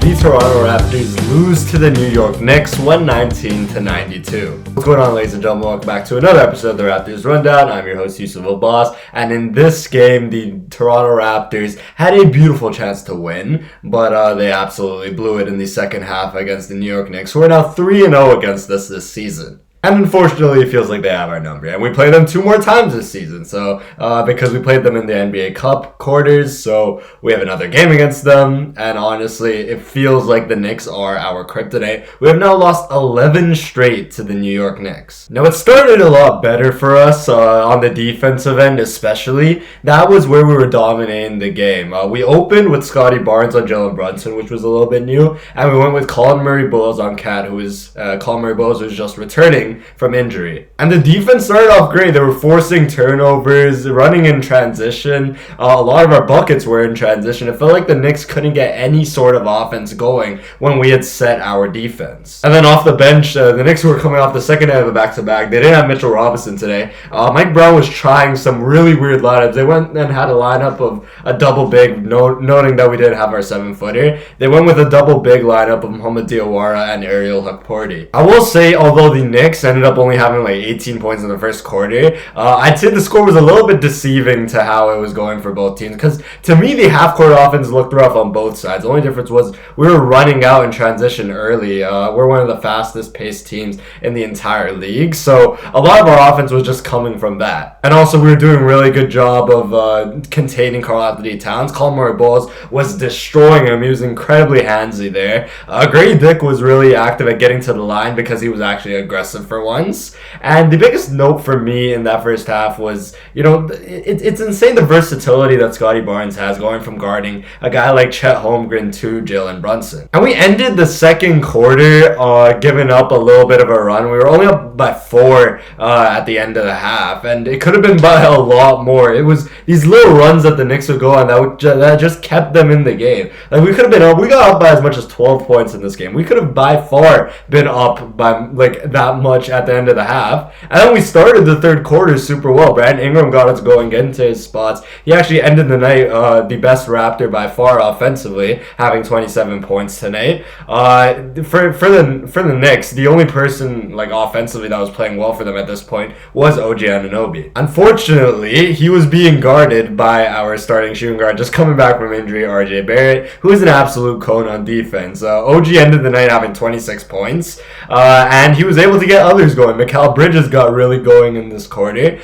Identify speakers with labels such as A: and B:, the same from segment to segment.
A: the Toronto Raptors lose to the New York Knicks 119-92. What's going on, ladies and gentlemen? Welcome back to another episode of the Raptors Rundown. I'm your host, Yusuf Boss, and in this game, the Toronto Raptors had a beautiful chance to win, but they absolutely blew it in the second half against the New York Knicks, who are now 3-0 against us this season. And unfortunately, it feels like they have our number. And we play them 2 more times this season. So, because we played them in the NBA Cup quarters, so we have another game against them. And honestly, it feels like the Knicks are our kryptonite. We have now lost 11 straight to the New York Knicks. Now, it started a lot better for us on the defensive end, especially. That was where we were dominating the game. We opened with Scotty Barnes on Jalen Brunson, which was a little bit new. And we went with Colin Murray-Bowles on Cat, Colin Murray-Bowles was just returning from injury. And the defense started off great. They were forcing turnovers, running in transition. A lot of our buckets were in transition. It felt like the Knicks couldn't get any sort of offense going when we had set our defense. And then off the bench, the Knicks were coming off the second half of a back-to-back. They didn't have Mitchell Robinson today. Mike Brown was trying some really weird lineups. They went and had a lineup of a double big, noting that we didn't have our 7-footer. They went with a double big lineup of Mohamed Diawara and Ariel Hukporti. I will say, although the Knicks ended up only having like 18 points in the first quarter, I'd say the score was a little bit deceiving to how it was going for both teams, because to me the half-court offense looked rough on both sides. The only difference was we were running out in transition early. We're one of the fastest paced teams in the entire league, so a lot of our offense was just coming from that. And also we were doing a really good job of containing Karl-Anthony Towns. Colin Murray-Bowles was destroying him. He was incredibly handsy there. Grady Dick was really active at getting to the line because he was actually aggressive for once. And the biggest note for me in that first half was, it's insane the versatility that Scotty Barnes has, going from guarding a guy like Chet Holmgren to Jalen Brunson. And we ended the second quarter giving up a little bit of a run. We were only up by 4 at the end of the half, and it could have been by a lot more. It was these little runs that the Knicks would go on that just kept them in the game. Like, we could have been up, we got up by as much as 12 points in this game. We could have by far been up by like that much at the end of the half. And then we started the third quarter super well. Brandon Ingram got us going, get into his spots. He actually ended the night the best Raptor by far offensively, having 27 points tonight. For the Knicks, the only person like offensively that was playing well for them at this point was OG Anunoby. Unfortunately, he was being guarded by our starting shooting guard, just coming back from injury, RJ Barrett, who is an absolute cone on defense. OG ended the night having 26 points, and he was able to get others going. Mikal Bridges got really going in this quarter.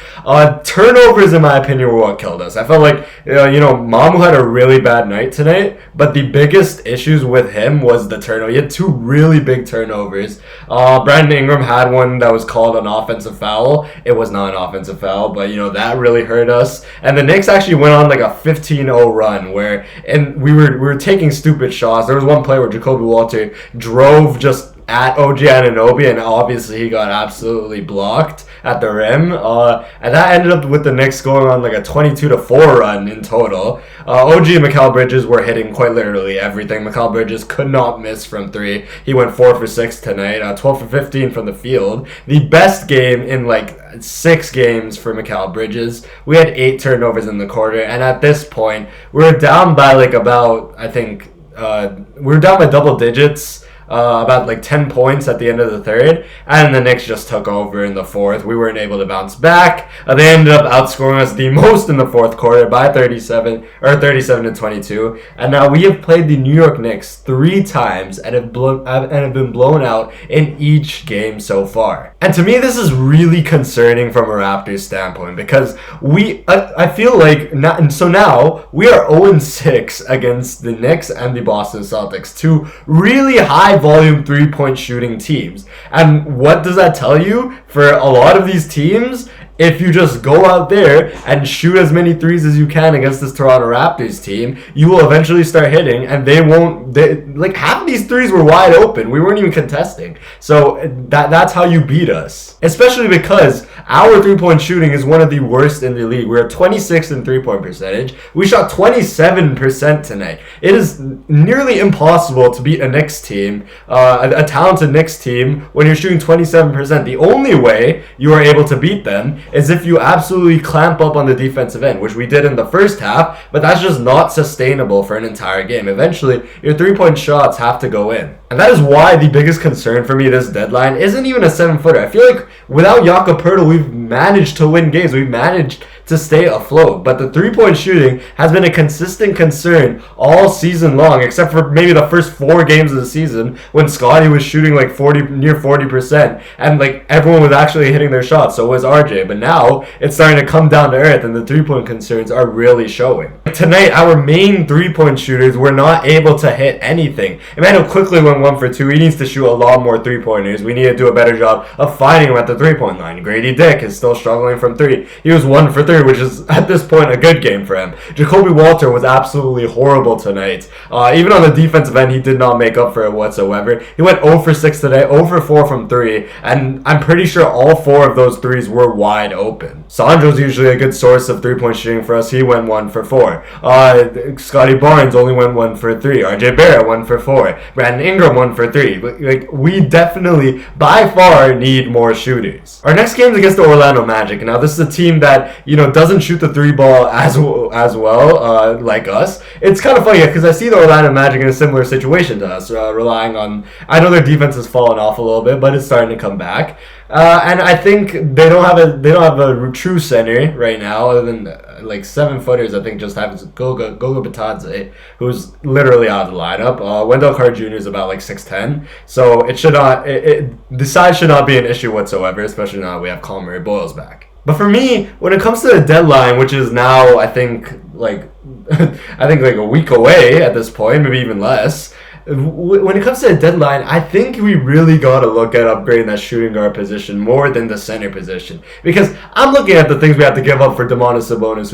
A: Turnovers, in my opinion, were what killed us. I felt like, Mamu had a really bad night tonight, but the biggest issues with him was the turnover. He had 2 really big turnovers. Brandon Ingram had one that was called an offensive foul. It was not an offensive foul, but, that really hurt us. And the Knicks actually went on like a 15-0 run and we were taking stupid shots. There was one play where Jacoby Walter drove just at OG Anunoby, and obviously he got absolutely blocked at the rim. And that ended up with the Knicks going on like a 22-4 run in total. OG and Mikal Bridges were hitting quite literally everything. Mikal Bridges could not miss from 3. He went 4 for 6 tonight, 12 for 15 from the field. The best game in like 6 games for Mikal Bridges. We had 8 turnovers in the quarter, and at this point, we were down by like about, we were down by double digits. About like 10 points at the end of the third, and the Knicks just took over in the fourth. We weren't able to bounce back. They ended up outscoring us the most in the fourth quarter by 37-22. And now we have played the New York Knicks 3 times and have been blown out in each game so far. And to me, this is really concerning from a Raptors standpoint, because I feel like now we are 0-6 against the Knicks and the Boston Celtics, 2 really high volume 3-point shooting teams. And what does that tell you? For a lot of these teams, if you just go out there and shoot as many threes as you can against this Toronto Raptors team, you will eventually start hitting, and half of these threes were wide open. We weren't even contesting. So that's how you beat us. Especially because our 3-point shooting is one of the worst in the league. We're 26th in 3-point percentage. We shot 27% tonight. It is nearly impossible to beat a Knicks team, a talented Knicks team, when you're shooting 27%. The only way you are able to beat them is if you absolutely clamp up on the defensive end, which we did in the first half, but that's just not sustainable for an entire game. Eventually, your three-point shots have to go in. And that is why the biggest concern for me this deadline isn't even a 7-footer. I feel like without Jakob Poeltl, we've managed to win games. We've managed to stay afloat. But the three-point shooting has been a consistent concern all season long, except for maybe the first 4 games of the season when Scotty was shooting like near 40%, and like everyone was actually hitting their shots. So was RJ. But now it's starting to come down to earth, and the three-point concerns are really showing. Tonight, our main three-point shooters were not able to hit anything. Emmanuel quickly went 1 for 2. He needs to shoot a lot more three-pointers. We need to do a better job of finding him at the three-point line. Grady Dick is still struggling from 3. He was 1 for 3, which is at this point a good game for him. Jacoby Walter was absolutely horrible tonight. Even on the defensive end, he did not make up for it whatsoever. He went 0 for 6 today, 0 for 4 from 3, and I'm pretty sure all 4 of those threes were wide open. Sandro's usually a good source of three-point shooting for us. He went 1 for 4. Scotty Barnes only went 1 for 3. RJ Barrett 1 for 4. Brandon Ingram 1 for 3. Like, we definitely, by far, need more shooters. Our next game is against the Orlando Magic. Now, this is a team that, doesn't shoot the 3 ball as well like us. It's kind of funny because I see the Orlando Magic in a similar situation to us, relying on, I know their defense has fallen off a little bit, but it's starting to come back. And I think they don't have a true center right now, other than like 7-footers. I think just have Goga Bitadze, who's literally out of the lineup. Wendell Carter Jr. is about like 6'10", so it should not. The size should not be an issue whatsoever, especially now we have Colin Murray Boyles back. But for me, when it comes to the deadline, which is now I think like a week away at this point, maybe even less. When it comes to the deadline, I think we really got to look at upgrading that shooting guard position more than the center position. Because I'm looking at the things we have to give up for Domantas Sabonis,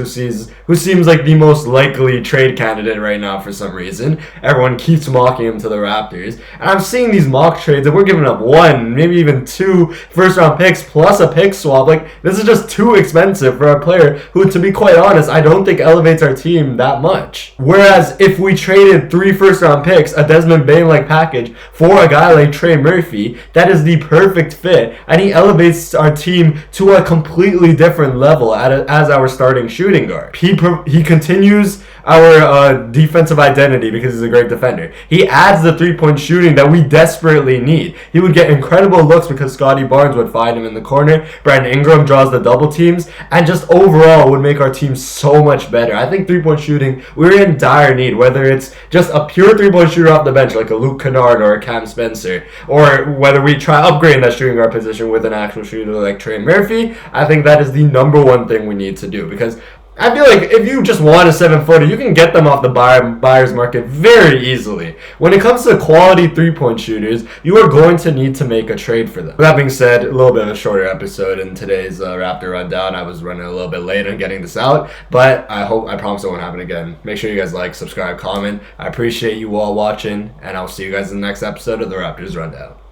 A: who seems like the most likely trade candidate right now for some reason. Everyone keeps mocking him to the Raptors. And I'm seeing these mock trades, and we're giving up 1, maybe even 2 first-round picks plus a pick swap. Like, this is just too expensive for a player who, to be quite honest, I don't think elevates our team that much. Whereas, if we traded 3 first-round picks, a Desmond Bain-like package for a guy like Trey Murphy, that is the perfect fit, and he elevates our team to a completely different level as our starting shooting guard. He continues our defensive identity because he's a great defender. He adds the three-point shooting that we desperately need. He would get incredible looks because Scotty Barnes would find him in the corner. Brandon Ingram draws the double teams, and just overall would make our team so much better. I think three-point shooting, we're in dire need, whether it's just a pure three-point shooter off the bench like a Luke Kennard or a Cam Spencer, or whether we try upgrading that shooting guard position with an actual shooter like Trey Murphy. I think that is the number one thing we need to do, because I feel like if you just want a 7-footer, you can get them off the buyer's market very easily. When it comes to quality three-point shooters, you are going to need to make a trade for them. With that being said, a little bit of a shorter episode in today's Raptor Rundown. I was running a little bit late on getting this out, but I promise it won't happen again. Make sure you guys like, subscribe, comment. I appreciate you all watching, and I'll see you guys in the next episode of the Raptors Rundown.